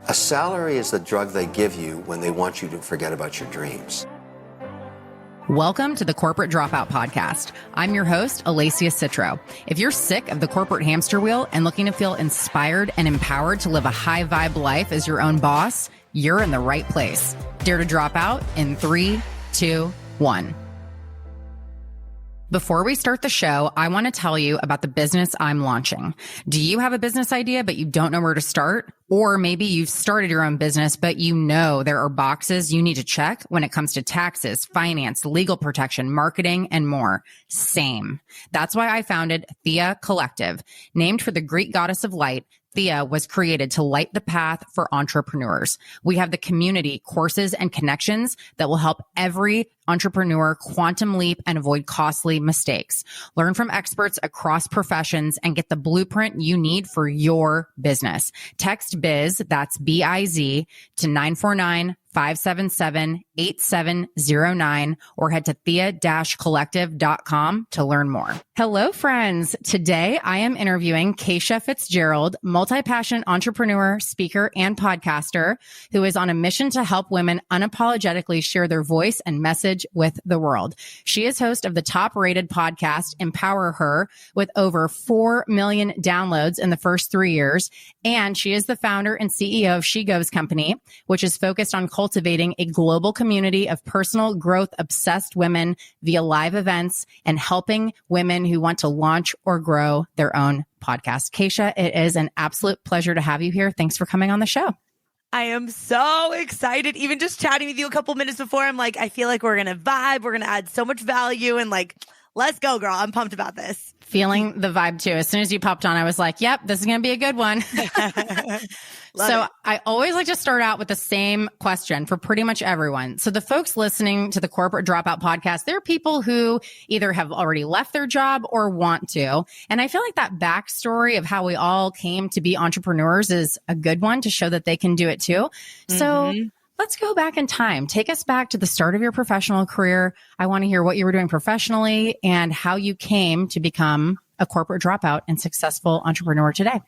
A salary is the drug they give you when they want you to forget about your dreams. Welcome to the Corporate Dropout Podcast. I'm your host, Kacia Citro. If you're sick of the corporate hamster wheel and looking to feel inspired and empowered to live a high vibe life as your own boss, you're in the right place. Dare to drop out in 3, 2, 1. Before we start the show, I want to tell you about the business I'm launching. Do you have a business idea, but you don't know where to start? Or maybe you've started your own business, but you know there are boxes you need to check when it comes to taxes, finance, legal protection, marketing, and more. Same. That's why I founded Thea Collective. Named for the Greek goddess of light, Thea was created to light the path for entrepreneurs. We have the community, courses, and connections that will help every entrepreneur quantum leap and avoid costly mistakes. Learn from experts across professions and get the blueprint you need for your business. Text BIZ, that's B-I-Z, to 949-577-8709 or head to thea-collective.com to learn more. Hello, friends. Today, I am interviewing Kacia Fitzgerald, multi-passionate entrepreneur, speaker, and podcaster who is on a mission to help women unapologetically share their voice and message with the world. She is host of the top-rated podcast, Empower Her, with over 4 million downloads in the first 3 years. And she is the founder and CEO of She Goes Company, which is focused on cultivating a global community of personal growth obsessed women via live events and helping women who want to launch or grow their own podcast. Kacia, it is an absolute pleasure to have you here. Thanks for coming on the show. I am so excited. Even just chatting with you a couple minutes before, I'm like, I feel like we're going to vibe. We're going to add so much value and like, let's go, girl. I'm pumped about this. Feeling the vibe too. As soon as you popped on, I was like, yep, this is going to be a good one. So I always like to start out with the same question for pretty much everyone. So the folks listening to the Corporate Dropout podcast, they're people who either have already left their job or want to. And I feel like that backstory of how we all came to be entrepreneurs is a good one to show that they can do it too. So let's go back in time. Take us back to the start of your professional career. I want to hear what you were doing professionally and how you came to become a corporate dropout and successful entrepreneur today.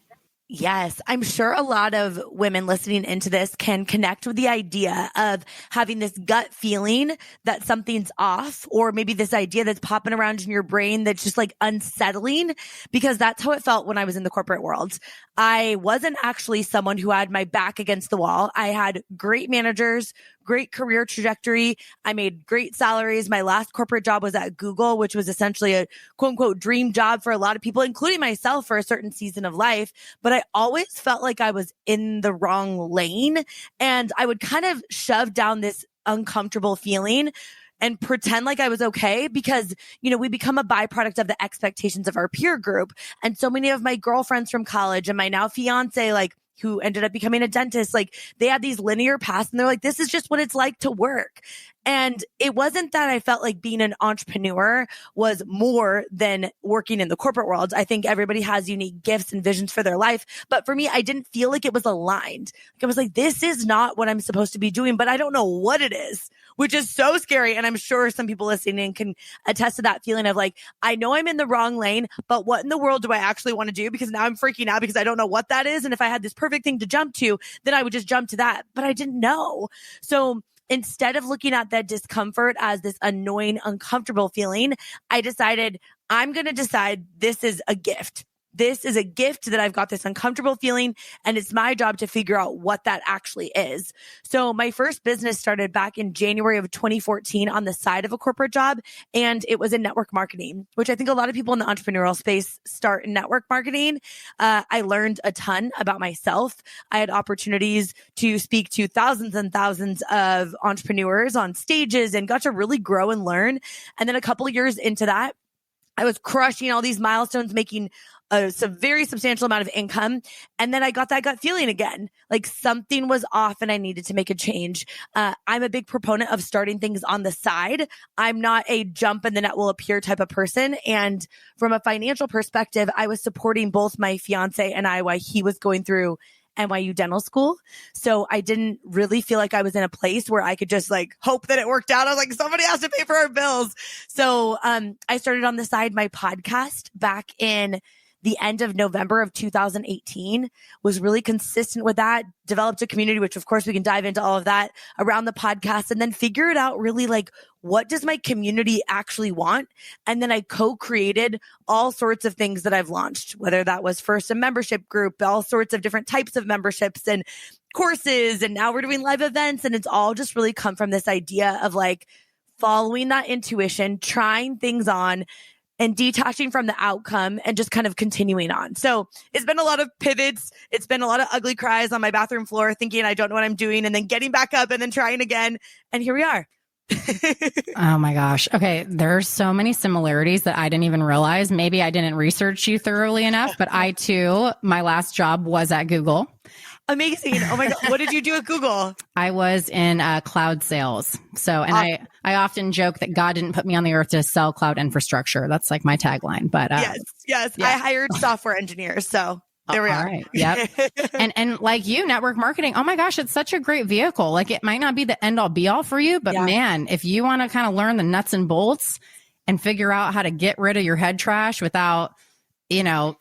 Yes, I'm sure a lot of women listening into this can connect with the idea of having this gut feeling that something's off, or maybe this idea that's popping around in your brain that's just like unsettling, because that's how it felt when I was in the corporate world. I wasn't actually someone who had my back against the wall. I had great managers, great career trajectory. I made great salaries. My last corporate job was at Google, which was essentially a quote unquote dream job for a lot of people, including myself for a certain season of life. But I always felt like I was in the wrong lane, and I would kind of shove down this uncomfortable feeling and pretend like I was okay because, you know, we become a byproduct of the expectations of our peer group. And so many of my girlfriends from college and my now fiance, like, who ended up becoming a dentist, like they had these linear paths and they're like, this is just what it's like to work. And it wasn't that I felt like being an entrepreneur was more than working in the corporate world. I think everybody has unique gifts and visions for their life. But for me, I didn't feel like it was aligned. Like I was like, this is not what I'm supposed to be doing, but I don't know what it is, which is so scary. And I'm sure some people listening can attest to that feeling of like, I know I'm in the wrong lane, but what in the world do I actually want to do? Because now I'm freaking out because I don't know what that is. And if I had this perfect thing to jump to, then I would just jump to that. But I didn't know. So instead of looking at that discomfort as this annoying, uncomfortable feeling, I decided I'm going to decide this is a gift. This is a gift that I've got this uncomfortable feeling, and it's my job to figure out what that actually is. So my first business started back in January of 2014 on the side of a corporate job, and it was in network marketing, which I think a lot of people in the entrepreneurial space start in network marketing. I learned a ton about myself. I had opportunities to speak to thousands and thousands of entrepreneurs on stages and got to really grow and learn. And then a couple of years into that, I was crushing all these milestones, making a very substantial amount of income. And then I got that gut feeling again, like something was off and I needed to make a change. I'm a big proponent of starting things on the side. I'm not a jump and the net will appear type of person. And from a financial perspective, I was supporting both my fiance and I while he was going through NYU dental school. So I didn't really feel like I was in a place where I could just like hope that it worked out. I was like, somebody has to pay for our bills. So I started on the side my podcast back in the end of November of 2018, was really consistent with that, developed a community, which of course we can dive into all of that around the podcast, and then figured out really like, what does my community actually want? And then I co-created all sorts of things that I've launched, whether that was first a membership group, all sorts of different types of memberships and courses. And now we're doing live events. And it's all just really come from this idea of like following that intuition, trying things on, and detaching from the outcome and just kind of continuing on. So it's been a lot of pivots. It's been a lot of ugly cries on my bathroom floor, thinking I don't know what I'm doing, and then getting back up and then trying again. And here we are. Oh my gosh. Okay. There's so many similarities that I didn't even realize. Maybe I didn't research you thoroughly enough, but I too, my last job was at Google. Amazing. Oh my God. What did you do at Google? I was in cloud sales. So, and I often joke that God didn't put me on the earth to sell cloud infrastructure. That's like my tagline, but yes. Yeah. I hired software engineers. So there we are. Right. Yep. and like you, network marketing, oh my gosh, it's such a great vehicle. Like it might not be the end all be all for you, but man, if you want to kind of learn the nuts and bolts and figure out how to get rid of your head trash without,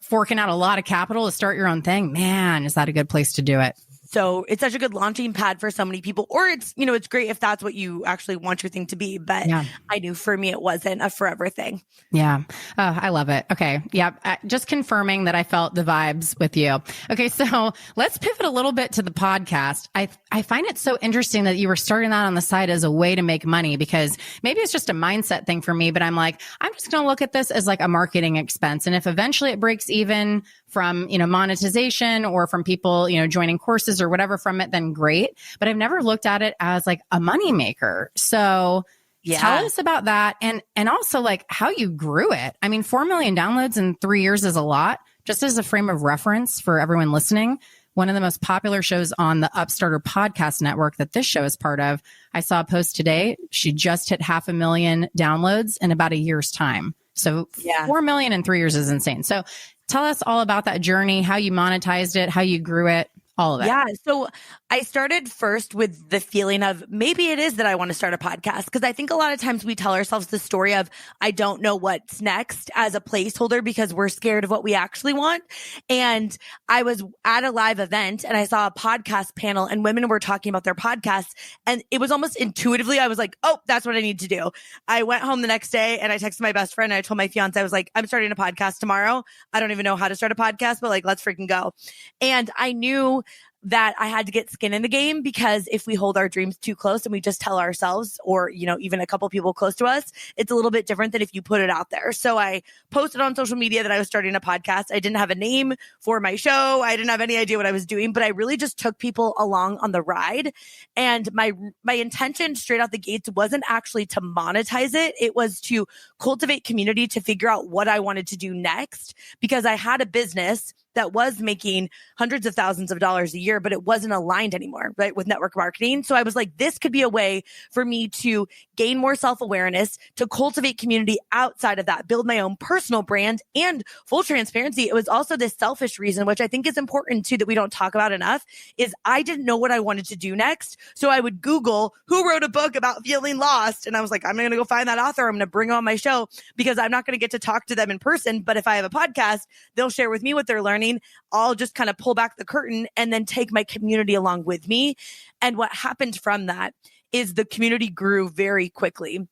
forking out a lot of capital to start your own thing, man, is that a good place to do it? So it's such a good launching pad for so many people, or it's great if that's what you actually want your thing to be. But I knew for me, it wasn't a forever thing. Yeah. Oh, I love it. Okay. Yeah. Just confirming that I felt the vibes with you. Okay. So let's pivot a little bit to the podcast. I find it so interesting that you were starting that on the side as a way to make money, because maybe it's just a mindset thing for me, but I'm like, I'm just going to look at this as like a marketing expense. And if eventually it breaks even from, monetization or from people, joining courses or whatever from it, then great. But I've never looked at it as like a money maker. So tell us about that. And also like how you grew it. I mean, 4 million downloads in 3 years is a lot. Just as a frame of reference for everyone listening, one of the most popular shows on the Upstarter podcast network that this show is part of, I saw a post today. She just hit 500,000 downloads in about a year's time. So 4 million in 3 years is insane. So tell us all about that journey, how you monetized it, how you grew it, all of it. Yeah. So I started first with the feeling of maybe it is that I want to start a podcast, because I think a lot of times we tell ourselves the story of I don't know what's next as a placeholder because we're scared of what we actually want. And I was at a live event and I saw a podcast panel and women were talking about their podcasts, and it was almost intuitively, I was like, oh, that's what I need to do. I went home the next day and I texted my best friend and I told my fiance, I was like, I'm starting a podcast tomorrow. I don't even know how to start a podcast, but like, let's freaking go. And I knew that I had to get skin in the game, because if we hold our dreams too close and we just tell ourselves, or, even a couple people close to us, it's a little bit different than if you put it out there. So I posted on social media that I was starting a podcast. I didn't have a name for my show. I didn't have any idea what I was doing, but I really just took people along on the ride. And my intention straight out the gates wasn't actually to monetize it. It was to cultivate community, to figure out what I wanted to do next, because I had a business that was making hundreds of thousands of dollars a year, but it wasn't aligned anymore, right, with network marketing. So I was like, this could be a way for me to gain more self-awareness, to cultivate community outside of that, build my own personal brand. And full transparency, it was also this selfish reason, which I think is important too, that we don't talk about enough, is I didn't know what I wanted to do next. So I would Google who wrote a book about feeling lost. And I was like, I'm going to go find that author. I'm going to bring on my show, because I'm not going to get to talk to them in person. But if I have a podcast, they'll share with me what they're learning. I'll just kind of pull back the curtain and then take my community along with me. And what happened from that is the community grew very quickly.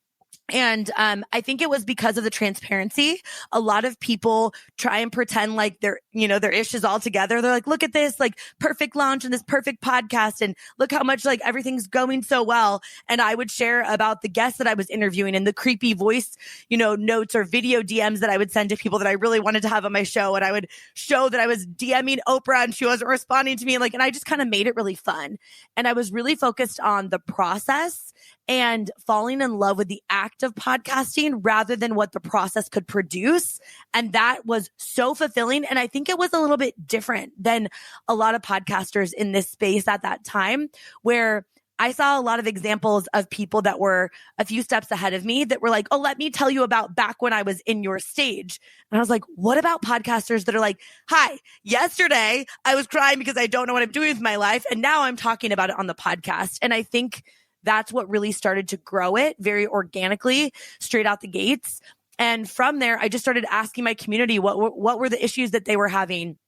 And I think it was because of the transparency. A lot of people try and pretend like their ish is all together. They're like, look at this like perfect launch and this perfect podcast, and look how much like everything's going so well. And I would share about the guests that I was interviewing and the creepy voice, notes or video DMs that I would send to people that I really wanted to have on my show. And I would show that I was DMing Oprah and she wasn't responding to me. And I just kind of made it really fun. And I was really focused on the process and falling in love with the act of podcasting rather than what the process could produce. And that was so fulfilling. And I think it was a little bit different than a lot of podcasters in this space at that time, where I saw a lot of examples of people that were a few steps ahead of me that were like, oh, let me tell you about back when I was in your stage. And I was like, what about podcasters that are like, hi, yesterday I was crying because I don't know what I'm doing with my life, and now I'm talking about it on the podcast. And I think that's what really started to grow it very organically straight out the gates. And from there, I just started asking my community what were the issues that they were having.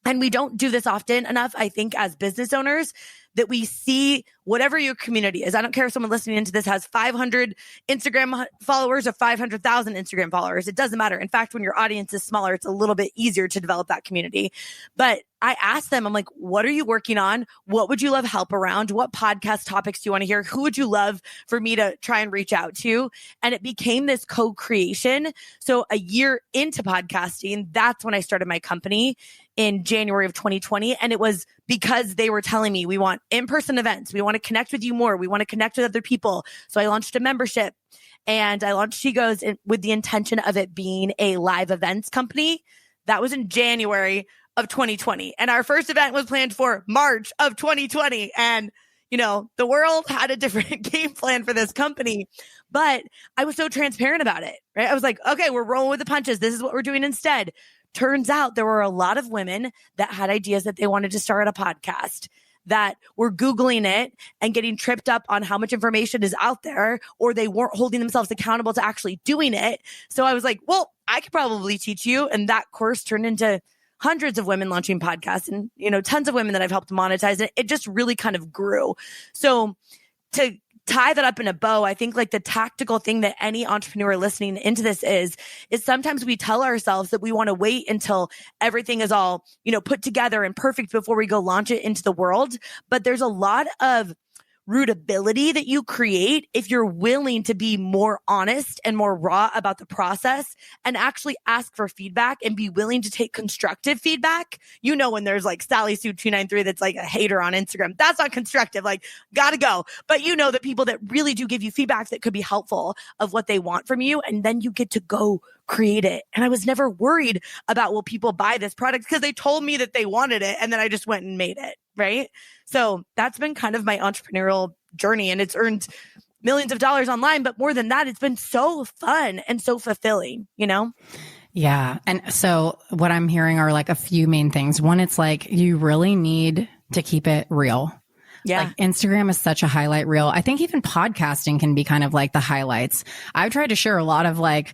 And we don't do this often enough, I think, as business owners, that we see whatever your community is. I don't care if someone listening into this has 500 Instagram followers or 500,000 Instagram followers. It doesn't matter. In fact, when your audience is smaller, it's a little bit easier to develop that community. But I asked them, I'm like, what are you working on? What would you love help around? What podcast topics do you want to hear? Who would you love for me to try and reach out to? And it became this co-creation. So a year into podcasting, that's when I started my company in January of 2020. And it was because they were telling me, we want in-person events. We want to connect with you more. We want to connect with other people. So I launched a membership and I launched She Goes with the intention of it being a live events company. That was in January of 2020. And our first event was planned for March of 2020. And, you know, the world had a different game plan for this company, but I was so transparent about it, right? I was like, okay, we're rolling with the punches. This is what we're doing instead. Turns out there were a lot of women that had ideas that they wanted to start a podcast, that were Googling it and getting tripped up on how much information is out there, or they weren't holding themselves accountable to actually doing it. So I was like, well, I could probably teach you. And that course turned into hundreds of women launching podcasts and, you know, tons of women that I've helped monetize it. It just really kind of grew. So to tie that up in a bow, I think like the tactical thing that any entrepreneur listening into this is sometimes we tell ourselves that we want to wait until everything is all, you know, put together and perfect before we go launch it into the world. But there's a lot of rootability that you create if you're willing to be more honest and more raw about the process and actually ask for feedback and be willing to take constructive feedback. You know, when there's like Sally Sue 293 that's like a hater on Instagram, that's not constructive, like gotta go. But you know, the people that really do give you feedback that could be helpful of what they want from you, and then you get to go create it. And I was never worried about, will people buy this product, because they told me that they wanted it and then I just went and made it. Right. So that's been kind of my entrepreneurial journey, and it's earned millions of dollars online. But more than that, it's been so fun and so fulfilling, you know? Yeah. And so what I'm hearing are like a few main things. One, it's like you really need to keep it real. Yeah. Like Instagram is such a highlight reel. I think even podcasting can be kind of like the highlights. I've tried to share a lot of like,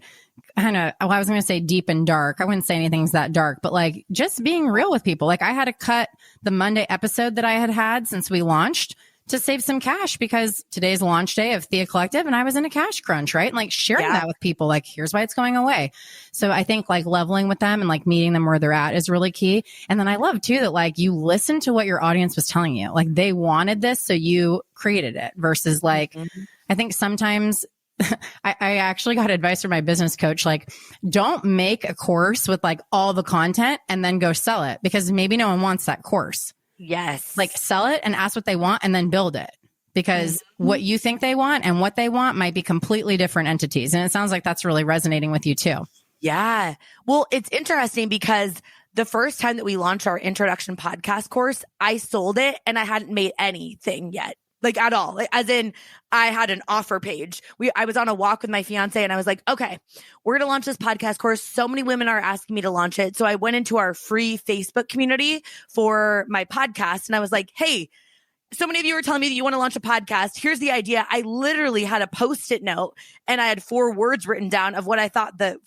kind of, I was going to say deep and dark. I wouldn't say anything's that dark, but like just being real with people. Like I had to cut the Monday episode that I had since we launched to save some cash, because today's launch day of Thea Collective and I was in a cash crunch, right? And like sharing that with people, like, here's why it's going away. So I think like leveling with them and like meeting them where they're at is really key. And then I love too that like you listen to what your audience was telling you. Like they wanted this, so you created it, versus like, I think sometimes I actually got advice from my business coach, like, don't make a course with like all the content and then go sell it, because maybe no one wants that course. Yes. Like sell it and ask what they want and then build it, because what you think they want and what they want might be completely different entities. And it sounds like that's really resonating with you too. Yeah. Well, it's interesting because the first time that we launched our introduction podcast course, I sold it and I hadn't made anything yet. Like at all. Like, as in, I had an offer page. I was on a walk with my fiance and I was like, okay, we're going to launch this podcast course. So many women are asking me to launch it. So I went into our free Facebook community for my podcast and I was like, hey, so many of you were telling me that you want to launch a podcast. Here's the idea. I literally had a Post-it note and I had 4 words written down of what I thought the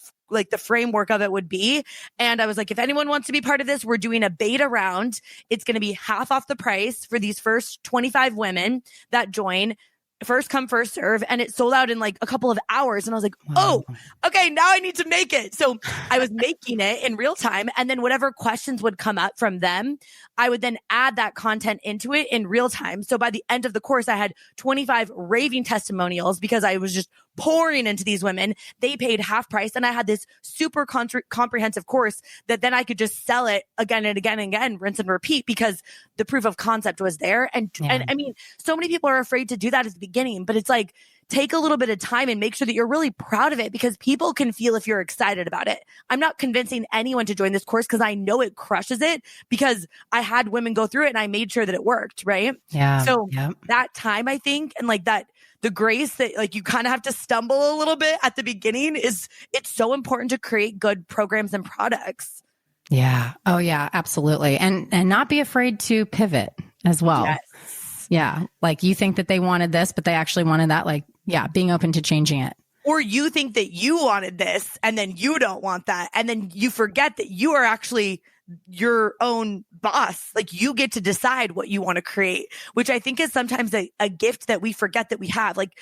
framework of it would be. And I was like, if anyone wants to be part of this, we're doing a beta round. It's going to be half off the price for these first 25 women that join. First come, first serve. And it sold out in like a couple of hours. And I was like, oh, okay, now I need to make it. So I was making it in real time. And then whatever questions would come up from them, I would then add that content into it in real time. So by the end of the course, I had 25 raving testimonials because I was just pouring into these women. They paid half price. And I had this super comprehensive course that then I could just sell it again and again and again, rinse and repeat, because the proof of concept was there. And I mean, so many people are afraid to do that at the beginning, but it's like, take a little bit of time and make sure that you're really proud of it, because people can feel if you're excited about it. I'm not convincing anyone to join this course because I know it crushes it, because I had women go through it and I made sure that it worked. Right. Yeah. So that time, I think, and like that, the grace that like you kind of have to stumble a little bit at the beginning it's so important to create good programs and products. Yeah. Oh yeah, absolutely. And not be afraid to pivot as well. Yes. Yeah. Like you think that they wanted this, but they actually wanted that. Like, yeah, being open to changing it. Or you think that you wanted this and then you don't want that. And then you forget that you are actually your own boss. Like you get to decide what you want to create, which I think is sometimes a gift that we forget that we have. Like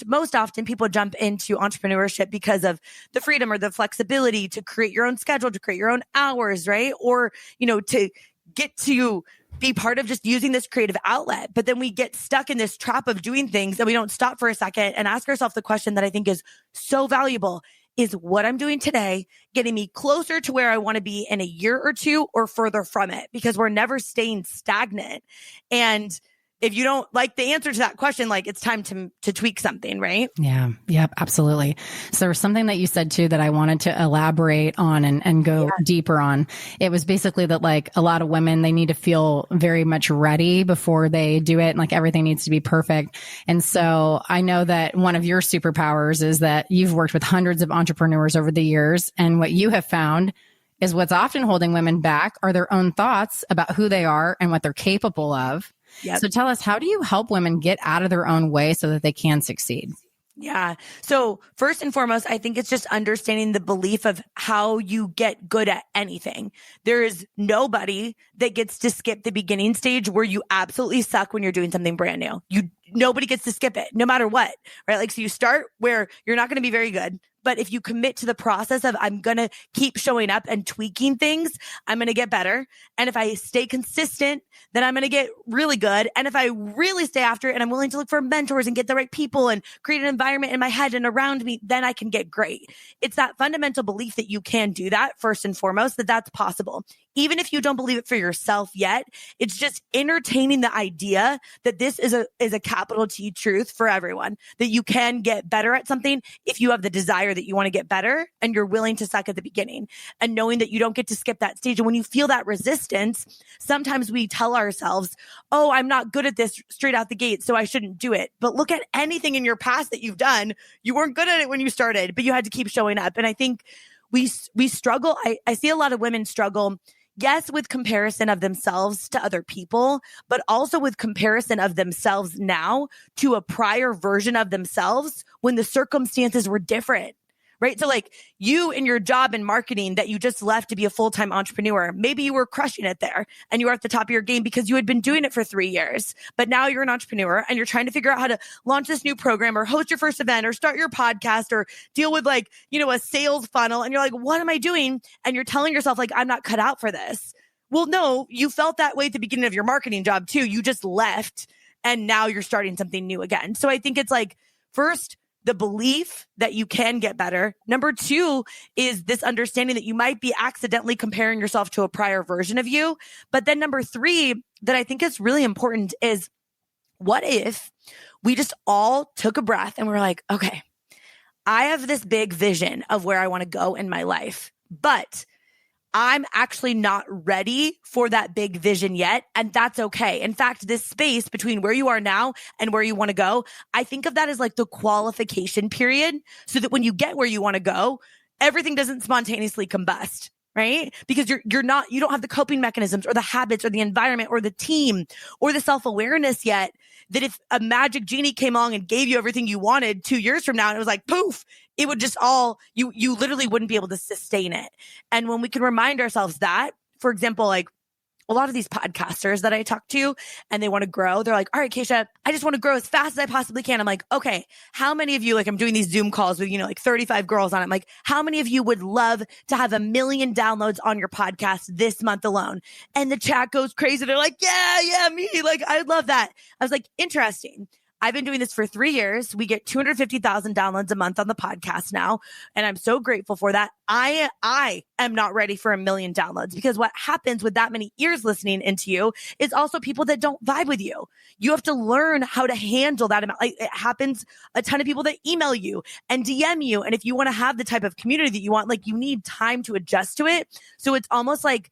most often people jump into entrepreneurship because of the freedom or the flexibility to create your own schedule, to create your own hours, right? Or, to get to be part of just using this creative outlet. But then we get stuck in this trap of doing things and we don't stop for a second and ask ourselves the question that I think is so valuable. Is what I'm doing today getting me closer to where I want to be in a year or two or further from it? Because we're never staying stagnant. And if you don't like the answer to that question, like it's time to tweak something, right? Yeah. Yep. Absolutely. So there was something that you said too that I wanted to elaborate on and go deeper on. It was basically that like a lot of women, they need to feel very much ready before they do it. And like everything needs to be perfect. And so I know that one of your superpowers is that you've worked with hundreds of entrepreneurs over the years. And what you have found is what's often holding women back are their own thoughts about who they are and what they're capable of. Yep. So tell us, how do you help women get out of their own way so that they can succeed? Yeah. So first and foremost, I think it's just understanding the belief of how you get good at anything. There is nobody that gets to skip the beginning stage where you absolutely suck when you're doing something brand new. Nobody gets to skip it, no matter what, right? Like, so you start where you're not going to be very good. But if you commit to the process of I'm going to keep showing up and tweaking things, I'm going to get better. And if I stay consistent, then I'm going to get really good. And if I really stay after it and I'm willing to look for mentors and get the right people and create an environment in my head and around me, then I can get great. It's that fundamental belief that you can do that first and foremost, that that's possible. Even if you don't believe it for yourself yet, it's just entertaining the idea that this is a capital T truth for everyone, that you can get better at something if you have the desire that you want to get better and you're willing to suck at the beginning, and knowing that you don't get to skip that stage. And when you feel that resistance, sometimes we tell ourselves, oh, I'm not good at this straight out the gate, so I shouldn't do it. But look at anything in your past that you've done. You weren't good at it when you started, but you had to keep showing up. And I think we struggle. I see a lot of women struggle, yes, with comparison of themselves to other people, but also with comparison of themselves now to a prior version of themselves when the circumstances were different, right? So like you in your job in marketing that you just left to be a full-time entrepreneur, maybe you were crushing it there and you were at the top of your game because you had been doing it for 3 years, but now you're an entrepreneur and you're trying to figure out how to launch this new program or host your first event or start your podcast or deal with like, a sales funnel. And you're like, what am I doing? And you're telling yourself like, I'm not cut out for this. Well, no, you felt that way at the beginning of your marketing job too. You just left and now you're starting something new again. So I think it's like, first, the belief that you can get better. Number two is this understanding that you might be accidentally comparing yourself to a prior version of you. But then number three, that I think is really important, is what if we just all took a breath and we're like, okay, I have this big vision of where I want to go in my life, but I'm actually not ready for that big vision yet. And that's okay. In fact, this space between where you are now and where you want to go, I think of that as like the qualification period, so that when you get where you want to go, everything doesn't spontaneously combust, right? Because you don't have the coping mechanisms or the habits or the environment or the team or the self-awareness yet, that if a magic genie came along and gave you everything you wanted 2 years from now, and it was like, poof, it would just you literally wouldn't be able to sustain it. And when we can remind ourselves that, for example, like a lot of these podcasters that I talk to and they want to grow, they're like, all right, Kacia, I just want to grow as fast as I possibly can. I'm like, okay, how many of you, like I'm doing these Zoom calls with, like 35 girls on it. I'm like, how many of you would love to have 1 million downloads on your podcast this month alone? And the chat goes crazy. They're like, yeah, me. Like, I'd love that. I was like, interesting. I've been doing this for 3 years. We get 250,000 downloads a month on the podcast now. And I'm so grateful for that. I am not ready for 1 million downloads, because what happens with that many ears listening into you is also people that don't vibe with you. You have to learn how to handle that amount. Like, it happens a ton of people that email you and DM you. And if you want to have the type of community that you want, like, you need time to adjust to it. So it's almost like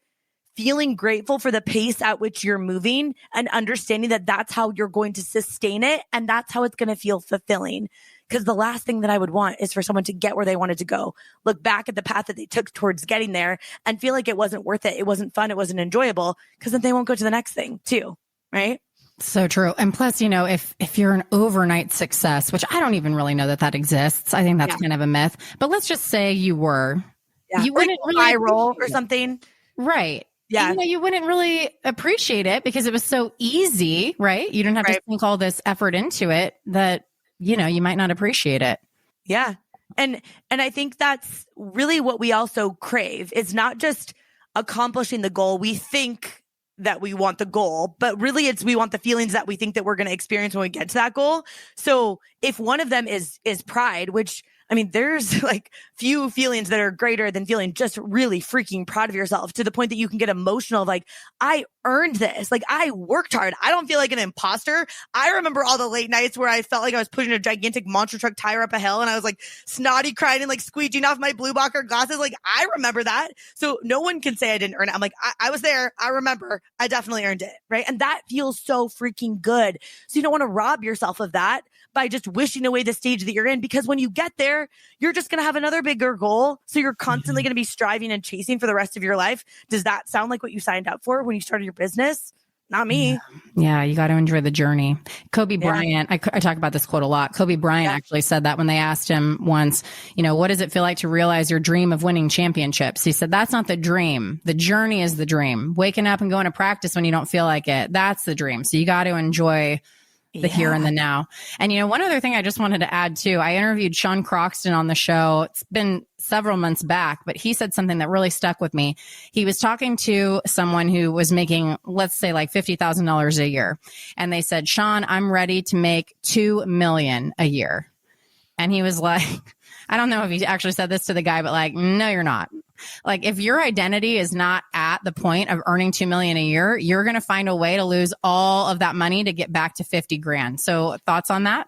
feeling grateful for the pace at which you're moving and understanding that that's how you're going to sustain it. And that's how it's going to feel fulfilling. Because the last thing that I would want is for someone to get where they wanted to go, look back at the path that they took towards getting there and feel like it wasn't worth it. It wasn't fun. It wasn't enjoyable, because then they won't go to the next thing too. Right? So true. And plus, if you're an overnight success, which I don't even really know that exists, I think that's kind of a myth. But let's just say you were, you wouldn't really viral or something. Right. Yeah. You wouldn't really appreciate it because it was so easy, right? You didn't have to sink all this effort into it that, you might not appreciate it. Yeah. And I think that's really what we also crave. It's not just accomplishing the goal. We think that we want the goal, but really we want the feelings that we think that we're going to experience when we get to that goal. So if one of them is pride, which there's like few feelings that are greater than feeling just really freaking proud of yourself to the point that you can get emotional. Like, I earned this. Like, I worked hard. I don't feel like an imposter. I remember all the late nights where I felt like I was pushing a gigantic monster truck tire up a hill and I was like snotty crying and like squeegeeing off my blue blocker glasses. Like, I remember that. So no one can say I didn't earn it. I'm like, I was there. I remember. I definitely earned it. Right. And that feels so freaking good. So you don't want to rob yourself of that by just wishing away the stage that you're in, because when you get there, you're just going to have another bigger goal. So you're constantly going to be striving and chasing for the rest of your life. Does that sound like what you signed up for when you started your business? Not me. Yeah, you got to enjoy the journey. Kobe Bryant, I talk about this quote a lot. Kobe Bryant actually said that when they asked him once, what does it feel like to realize your dream of winning championships? He said, that's not the dream. The journey is the dream. Waking up and going to practice when you don't feel like it. That's the dream. So you got to enjoy the here and the now. And, one other thing I just wanted to add too, I interviewed Sean Croxton on the show. It's been several months back, but he said something that really stuck with me. He was talking to someone who was making, let's say like $50,000 a year. And they said, Sean, I'm ready to make $2 million a year. And he was like, I don't know if he actually said this to the guy, but like, no, you're not. Like, if your identity is not at the point of earning $2 million a year, you're going to find a way to lose all of that money to get back to 50 grand. So thoughts on that?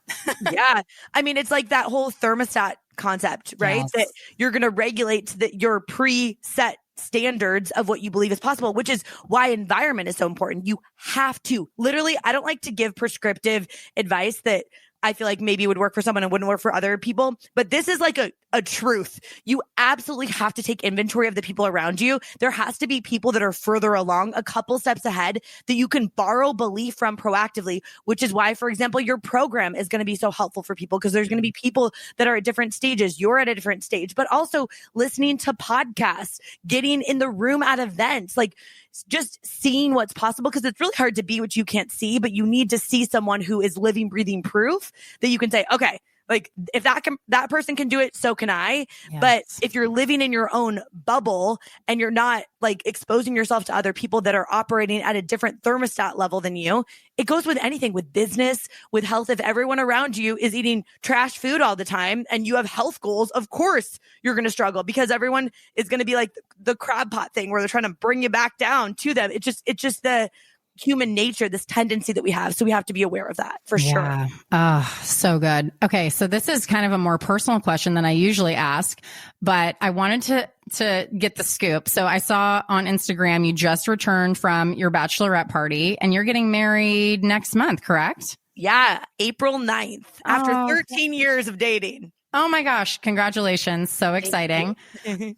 Yeah. It's like that whole thermostat concept, right? Yes. That you're going to regulate to your preset standards of what you believe is possible, which is why environment is so important. You have to literally, I don't like to give prescriptive advice that I feel like maybe would work for someone and wouldn't work for other people. But this is like a truth. You absolutely have to take inventory of the people around you. There has to be people that are further along, a couple steps ahead, that you can borrow belief from proactively, which is why, for example, your program is going to be so helpful for people, because there's going to be people that are at different stages. You're at a different stage, but also listening to podcasts, getting in the room at events, like just seeing what's possible, because it's really hard to be what you can't see, but you need to see someone who is living, breathing proof that you can say, okay, like if that person can do it, so can I. Yes. But if you're living in your own bubble and you're not like exposing yourself to other people that are operating at a different thermostat level than you, it goes with anything, with business, with health. If everyone around you is eating trash food all the time and you have health goals, of course you're going to struggle, because everyone is going to be like the crab pot thing where they're trying to bring you back down to them. It's just the human nature, this tendency that we have. So we have to be aware of that for sure. Oh, so good. Okay. So this is kind of a more personal question than I usually ask, but I wanted to get the scoop. So I saw on Instagram, you just returned from your bachelorette party and you're getting married next month, correct? Yeah. April 9th, after 13 years of dating. Oh my gosh. Congratulations. So exciting.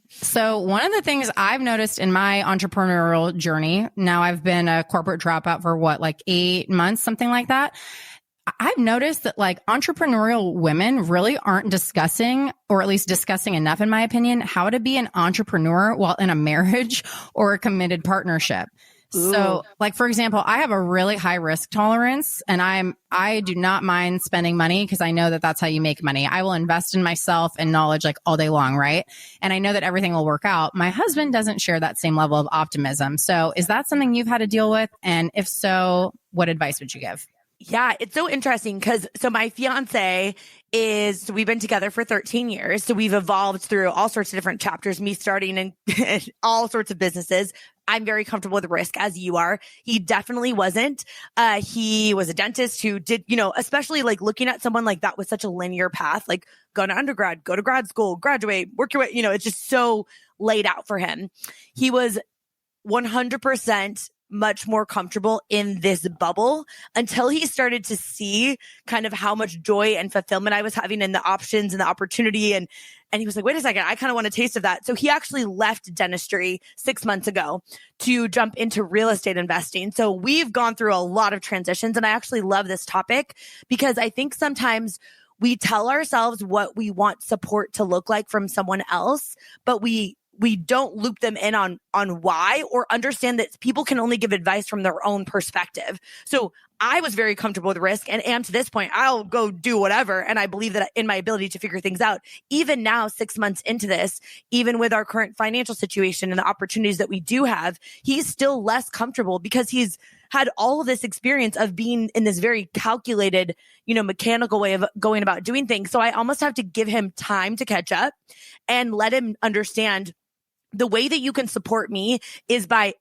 So one of the things I've noticed in my entrepreneurial journey, now I've been a corporate dropout for like 8 months, something like that. I've noticed that like entrepreneurial women really aren't discussing, or at least discussing enough, in my opinion, how to be an entrepreneur while in a marriage or a committed partnership. So like, for example, I have a really high risk tolerance, and I do not mind spending money because I know that that's how you make money. I will invest in myself and knowledge like all day long. Right. And I know that everything will work out. My husband doesn't share that same level of optimism. So is that something you've had to deal with? And if so, what advice would you give? Yeah, it's so interesting because my fiance we've been together for 13 years. So we've evolved through all sorts of different chapters, me starting in all sorts of businesses. I'm very comfortable with risk, as you are. He definitely wasn't. He was a dentist who did, especially like looking at someone like that with such a linear path, like go to undergrad, go to grad school, graduate, work your way, it's just so laid out for him. He was 100% much more comfortable in this bubble until he started to see kind of how much joy and fulfillment I was having in the options and the opportunity. And he was like, wait a second, I kind of want a taste of that. So he actually left dentistry 6 months ago to jump into real estate investing. So we've gone through a lot of transitions, and I actually love this topic because I think sometimes we tell ourselves what we want support to look like from someone else, but we don't loop them in on why, or understand that people can only give advice from their own perspective. So I was very comfortable with risk, and to this point, I'll go do whatever. And I believe that in my ability to figure things out. Even now, 6 months into this, even with our current financial situation and the opportunities that we do have, he's still less comfortable because he's had all of this experience of being in this very calculated, mechanical way of going about doing things. So I almost have to give him time to catch up and let him understand the way that you can support me is by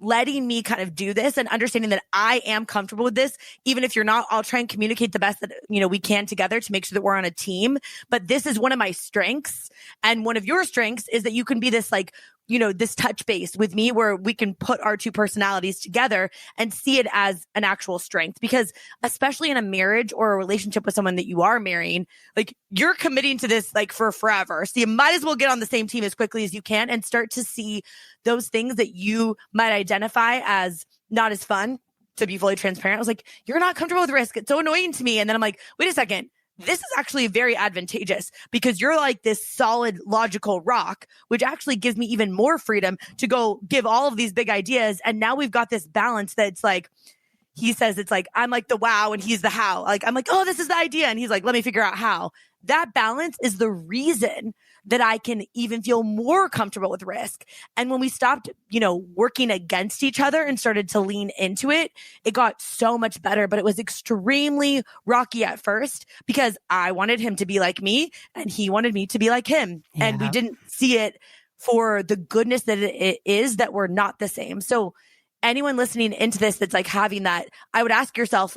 letting me kind of do this and understanding that I am comfortable with this. Even if you're not, I'll try and communicate the best that, we can together to make sure that we're on a team. But this is one of my strengths. And one of your strengths is that you can be this this touch base with me where we can put our two personalities together and see it as an actual strength. Because especially in a marriage or a relationship with someone that you are marrying, you're committing to this for forever. So you might as well get on the same team as quickly as you can and start to see those things that you might identify as not as fun. To be fully transparent, I was like, you're not comfortable with risk. It's so annoying to me. And then I'm like, wait a second. This is actually very advantageous because you're like this solid, logical rock, which actually gives me even more freedom to go give all of these big ideas. And now we've got this balance that's he says it's I'm like the wow and he's the how. I'm like, oh, this is the idea. And he's like, let me figure out how. That balance is the reason that I can even feel more comfortable with risk. And when we stopped, working against each other and started to lean into it, it got so much better. But it was extremely rocky at first because I wanted him to be like me and he wanted me to be like him. Yeah. And we didn't see it for the goodness that it is that we're not the same. So anyone listening into this that's having that, I would ask yourself,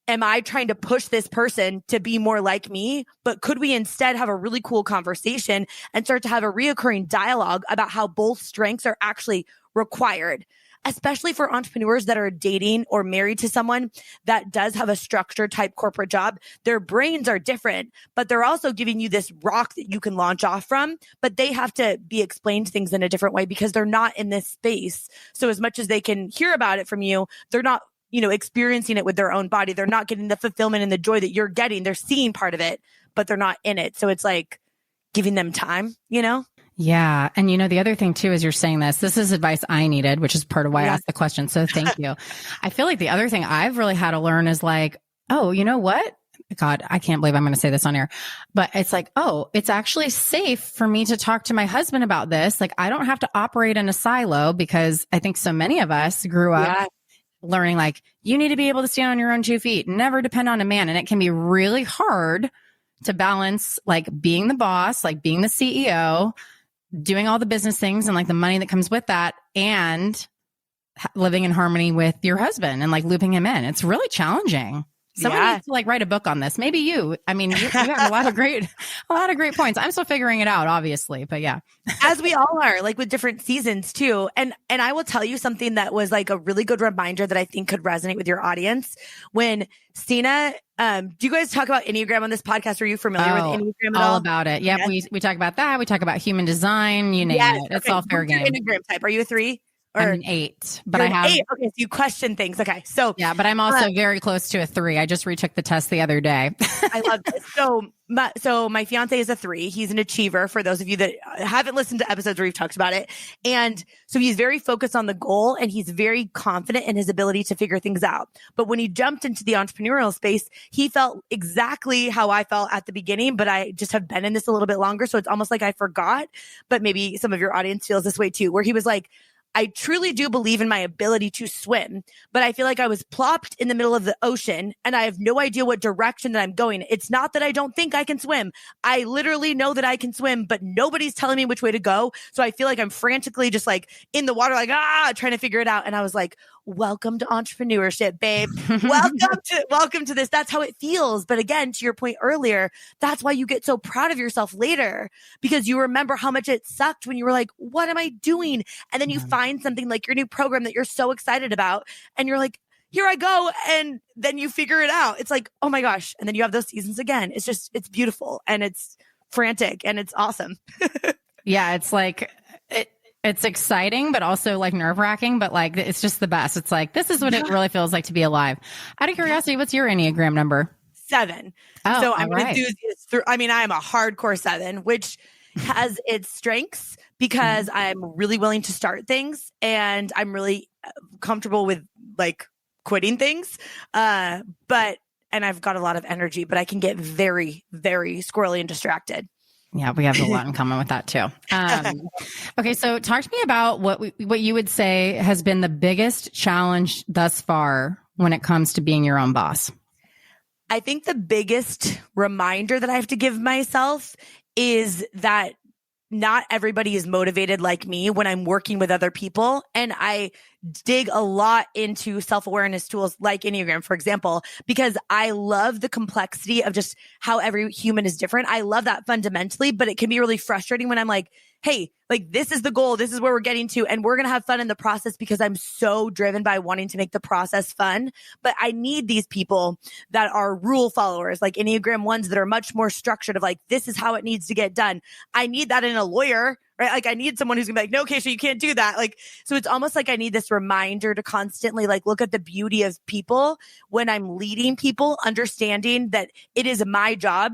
am I trying to push this person to be more like me? But could we instead have a really cool conversation and start to have a reoccurring dialogue about how both strengths are actually required, especially for entrepreneurs that are dating or married to someone that does have a structured type corporate job? Their brains are different, but they're also giving you this rock that you can launch off from, but they have to be explained things in a different way because they're not in this space. So as much as they can hear about it from you, they're not experiencing it with their own body. They're not getting the fulfillment and the joy that you're getting. They're seeing part of it, but they're not in it. So it's giving them time, Yeah. And the other thing too, is you're saying this is advice I needed, which is part of why I asked the question. So thank you. I feel like the other thing I've really had to learn is oh, you know what? God, I can't believe I'm going to say this on air, but it's oh, it's actually safe for me to talk to my husband about this. I don't have to operate in a silo because I think so many of us grew up learning you need to be able to stand on your own 2 feet, never depend on a man. And it can be really hard to balance being the boss, being the CEO, doing all the business things and the money that comes with that, and living in harmony with your husband and looping him in. It's really challenging. Someone needs to write a book on this. Maybe you. I mean, you have a lot of great points. I'm still figuring it out, obviously, but yeah. As we all are, with different seasons too. And I will tell you something that was a really good reminder that I think could resonate with your audience. When Stina, do you guys talk about Enneagram on this podcast? Are you familiar with Enneagram at all? All about it. Yep. Yes. We talk about that. We talk about human design, you name it. It's all fair game. Enneagram type. Are you a 3? I'm an 8, but I have 8. Okay, so you question things. Okay, so yeah, but I'm also very close to a 3. I just retook the test the other day. I love this. So my fiance is a 3. He's an achiever. For those of you that haven't listened to episodes where we've talked about it, and so he's very focused on the goal, and he's very confident in his ability to figure things out. But when he jumped into the entrepreneurial space, he felt exactly how I felt at the beginning. But I just have been in this a little bit longer, so it's almost like I forgot. But maybe some of your audience feels this way too, where he was like, I truly do believe in my ability to swim, but I feel like I was plopped in the middle of the ocean and I have no idea what direction that I'm going. It's not that I don't think I can swim. I literally know that I can swim, but nobody's telling me which way to go. So I feel like I'm frantically just in the water, trying to figure it out. And I was like, welcome to entrepreneurship, babe. Welcome to this. That's how it feels. But again, to your point earlier, that's why you get so proud of yourself later, because you remember how much it sucked when you were like, what am I doing? And then you find something like your new program that you're so excited about. And you're like, here I go. And then you figure it out. It's like, oh my gosh. And then you have those seasons again. It's beautiful and it's frantic and it's awesome. Yeah. It's like, it's exciting, but also like nerve wracking, but like, it's just the best. It's like, this is what it really feels like to be alive. Out of curiosity, what's your Enneagram number? 7. Oh, so I'm an right. enthusiast I am a hardcore 7, which has its strengths because I'm really willing to start things and I'm really comfortable with like quitting things. And I've got a lot of energy, but I can get very, very squirrely and distracted. Yeah, we have a lot in common with that too. Okay, so talk to me about what you would say has been the biggest challenge thus far when it comes to being your own boss. I think the biggest reminder that I have to give myself is that not everybody is motivated like me when I'm working with other people. And I dig a lot into self-awareness tools like Enneagram, for example, because I love the complexity of just how every human is different. I love that fundamentally, but it can be really frustrating when I'm like, hey, like this is the goal. This is where we're getting to. And we're going to have fun in the process because I'm so driven by wanting to make the process fun. But I need these people that are rule followers, like Enneagram ones that are much more structured of like, this is how it needs to get done. I need that in a lawyer, right? Like I need someone who's gonna be like, no, Kacia, you can't do that. Like, so it's almost like I need this reminder to constantly like look at the beauty of people when I'm leading people, understanding that it is my job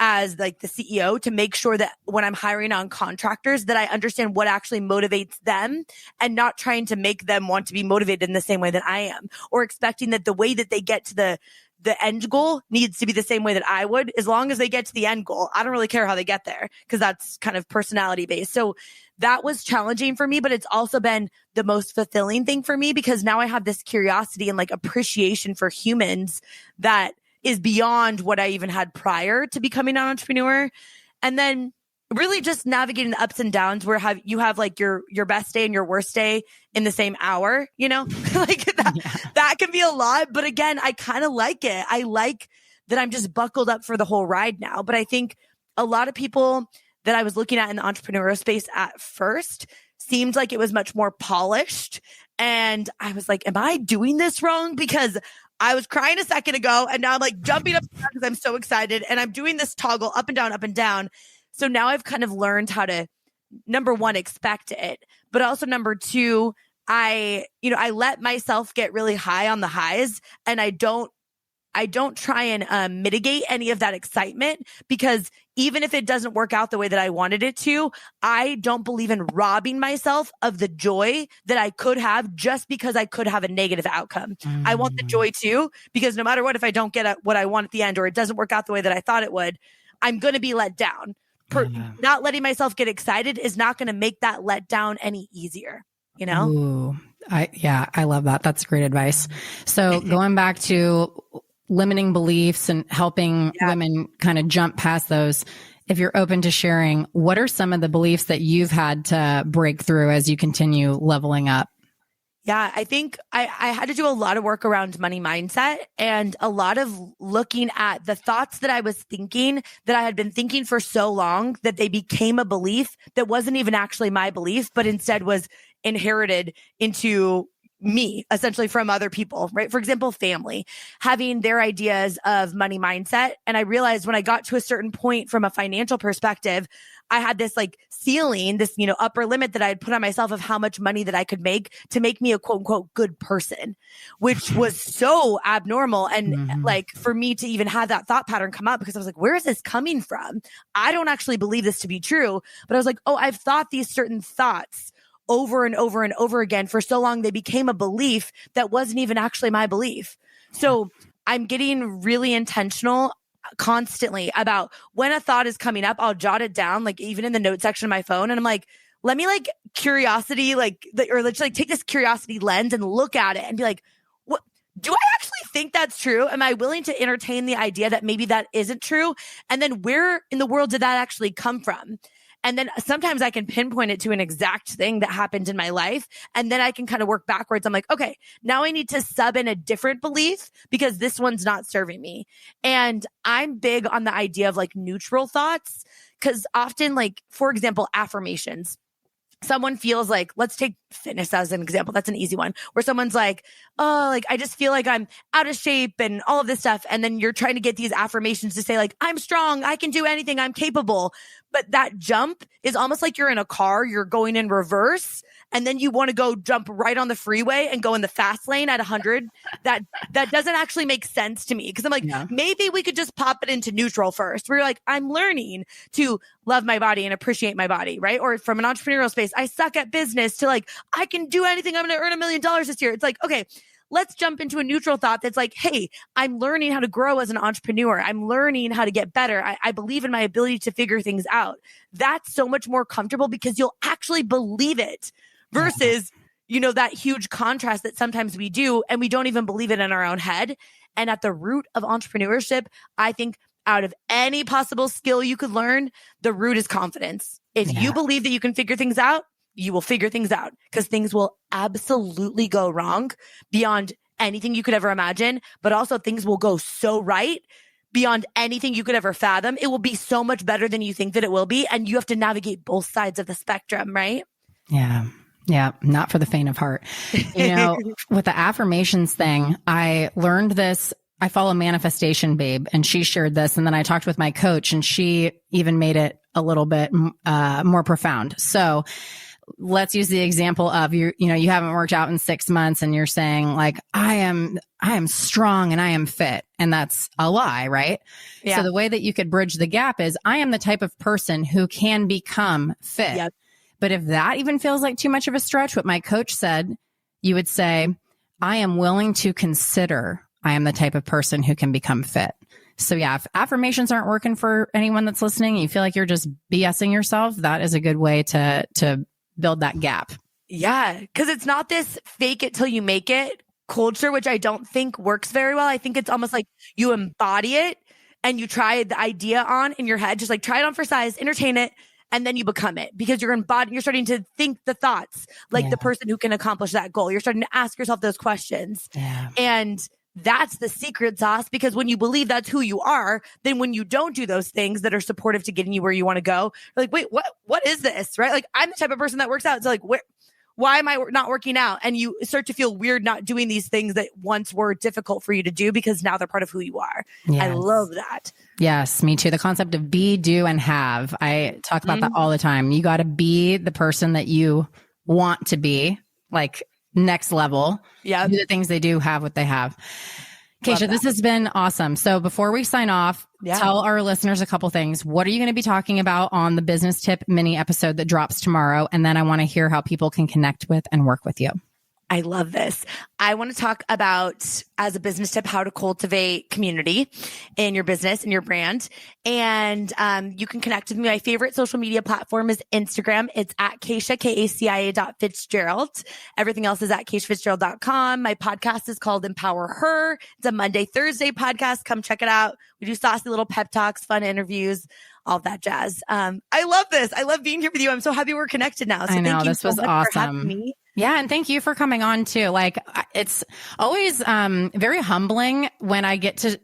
as like the CEO to make sure that when I'm hiring on contractors that I understand what actually motivates them and not trying to make them want to be motivated in the same way that I am, or expecting that the way that they get to the end goal needs to be the same way that I would, as long as they get to the end goal. I don't really care how they get there because that's kind of personality based. So that was challenging for me, but it's also been the most fulfilling thing for me because now I have this curiosity and like appreciation for humans that is beyond what I even had prior to becoming an entrepreneur. And then really just navigating the ups and downs where you have like your best day and your worst day in the same hour, you know, like that can be a lot. But again, I kind of like it. I like that I'm just buckled up for the whole ride now. But I think a lot of people that I was looking at in the entrepreneurial space at first seemed like it was much more polished. And I was like, am I doing this wrong? Because I was crying a second ago and now I'm like jumping up because I'm so excited and I'm doing this toggle up and down, up and down. So now I've kind of learned how to, number one, expect it, but also number two, I let myself get really high on the highs and I don't try and mitigate any of that excitement because even if it doesn't work out the way that I wanted it to, I don't believe in robbing myself of the joy that I could have just because I could have a negative outcome. I want the joy too, because no matter what, if I don't get what I want at the end or it doesn't work out the way that I thought it would, I'm going to be let down. Not letting myself get excited is not going to make that letdown any easier, you know? Ooh, I love that. That's great advice. So going back to limiting beliefs and helping women kind of jump past those, if you're open to sharing, what are some of the beliefs that you've had to break through as you continue leveling up? Yeah, I think I had to do a lot of work around money mindset and a lot of looking at the thoughts that I was thinking that I had been thinking for so long that they became a belief that wasn't even actually my belief, but instead was inherited into me, essentially from other people, right? For example, family, having their ideas of money mindset. And I realized when I got to a certain point from a financial perspective, I had this like ceiling, this, upper limit that I had put on myself of how much money that I could make to make me a quote unquote good person, which was so abnormal. And like for me to even have that thought pattern come up because I was like, where is this coming from? I don't actually believe this to be true, but I was like, oh, I've thought these certain thoughts over and over and over again for so long, they became a belief that wasn't even actually my belief. So I'm getting really intentional constantly about when a thought is coming up, I'll jot it down, like even in the note section of my phone. And I'm like, let me like curiosity, or let's like take this curiosity lens and look at it and be like, what do I actually think that's true? Am I willing to entertain the idea that maybe that isn't true? And then where in the world did that actually come from? And then sometimes I can pinpoint it to an exact thing that happened in my life. And then I can kind of work backwards. I'm like, okay, now I need to sub in a different belief because this one's not serving me. And I'm big on the idea of like neutral thoughts because often, like, for example, affirmations. Someone feels like, let's take fitness as an example. That's an easy one where someone's like, oh, like, I just feel like I'm out of shape and all of this stuff. And then you're trying to get these affirmations to say like, I'm strong. I can do anything. I'm capable. But that jump is almost like you're in a car, you're going in reverse. And then you want to go jump right on the freeway and go in the fast lane at 100. That doesn't actually make sense to me. Cause I'm like, maybe we could just pop it into neutral first. Where you're like, I'm learning to love my body and appreciate my body, right? Or from an entrepreneurial space, I suck at business to like, I can do anything. I'm going to earn $1 million this year. It's like, okay, let's jump into a neutral thought that's like, hey, I'm learning how to grow as an entrepreneur. I'm learning how to get better. I believe in my ability to figure things out. That's so much more comfortable because you'll actually believe it versus, you know, that huge contrast that sometimes we do and we don't even believe it in our own head. And at the root of entrepreneurship, I think out of any possible skill you could learn, the root is confidence. If you believe that you can figure things out, you will figure things out because things will absolutely go wrong beyond anything you could ever imagine. But also things will go so right beyond anything you could ever fathom. It will be so much better than you think that it will be. And you have to navigate both sides of the spectrum, right? Yeah. Yeah. Not for the faint of heart. You know, with the affirmations thing, I learned this. I follow Manifestation Babe and she shared this. And then I talked with my coach and she even made it a little bit more profound. So let's use the example of you know, you haven't worked out in 6 months and you're saying like, I am strong and I am fit. And that's a lie, right? Yeah. So the way that you could bridge the gap is I am the type of person who can become fit. Yep. But if that even feels like too much of a stretch, what my coach said, you would say, I am willing to consider I am the type of person who can become fit. So yeah, if affirmations aren't working for anyone that's listening, you feel like you're just BSing yourself, that is a good way to build that gap. Yeah. Cause it's not this fake it till you make it culture, which I don't think works very well. I think it's almost like you embody it and you try the idea on in your head, just like try it on for size, entertain it. And then you become it because you're embodying, you're starting to think the thoughts like the person who can accomplish that goal. You're starting to ask yourself those questions. Yeah. And that's the secret sauce because when you believe that's who you are, then when you don't do those things that are supportive to getting you where you want to go, you're like, wait, what is this? Right? Like I'm the type of person that works out. So like, why am I not working out? And you start to feel weird not doing these things that once were difficult for you to do because now they're part of who you are. Yes. I love that. Yes, me too. The concept of be, do, and have. I talk about that all the time. You got to be the person that you want to be, like next level. Yeah. Do the things they do, have what they have. Kacia, this has been awesome. So before we sign off, tell our listeners a couple things. What are you going to be talking about on the business tip mini episode that drops tomorrow? And then I want to hear how people can connect with and work with you. I love this. I want to talk about, as a business tip, how to cultivate community in your business and your brand. And you can connect with me. My favorite social media platform is Instagram. It's at Kacia, Kacia.Fitzgerald. Everything else is at KaciaFitzgerald.com. My podcast is called Empower Her. It's a Monday, Thursday podcast. Come check it out. We do saucy little pep talks, fun interviews, all of that jazz. I love this. I love being here with you. I'm so happy we're connected now. So I know, thank you this so was much awesome. for having me. Yeah. And thank you for coming on too. Like it's always very humbling when I get to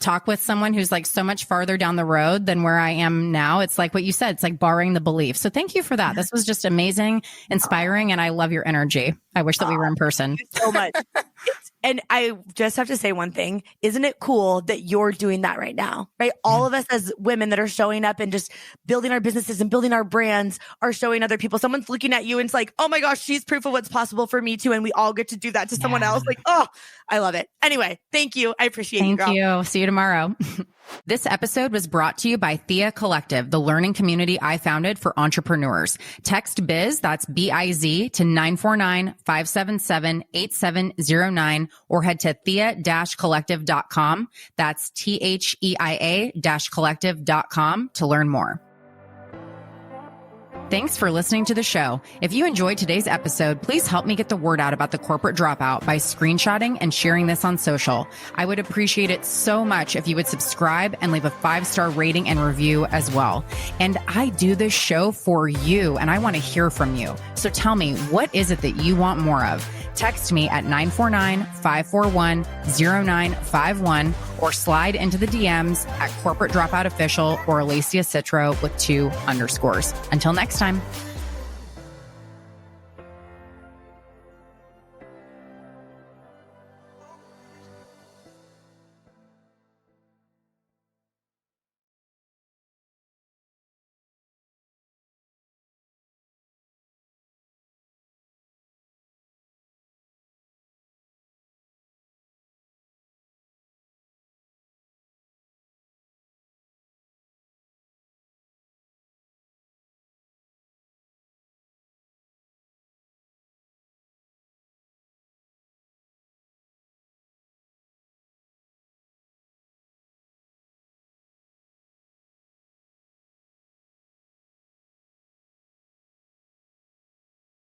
talk with someone who's like so much farther down the road than where I am now. It's like what you said, it's like borrowing the belief. So thank you for that. This was just amazing, inspiring, and I love your energy. I wish that we were in person. Thank you so much. And I just have to say one thing. Isn't it cool that you're doing that right now, right? All of us as women that are showing up and just building our businesses and building our brands are showing other people. Someone's looking at you and it's like, oh my gosh, she's proof of what's possible for me too. And we all get to do that to someone else. Like, oh, I love it. Anyway, thank you. I appreciate you. Thank you. See you tomorrow. This episode was brought to you by Thea Collective, the learning community I founded for entrepreneurs. Text biz, that's BIZ, to 949-577-8709 or head to thea-collective.com. That's THEIA-collective.com to learn more. Thanks for listening to the show. If you enjoyed today's episode, please help me get the word out about the corporate dropout by screenshotting and sharing this on social. I would appreciate it so much if you would subscribe and leave a 5-star rating and review as well. And I do this show for you, and I want to hear from you. So tell me, what is it that you want more of? Text me at 949-541-0951 or slide into the DMs at Corporate Dropout Official or Alacia Citro with 2 underscores. Until next time.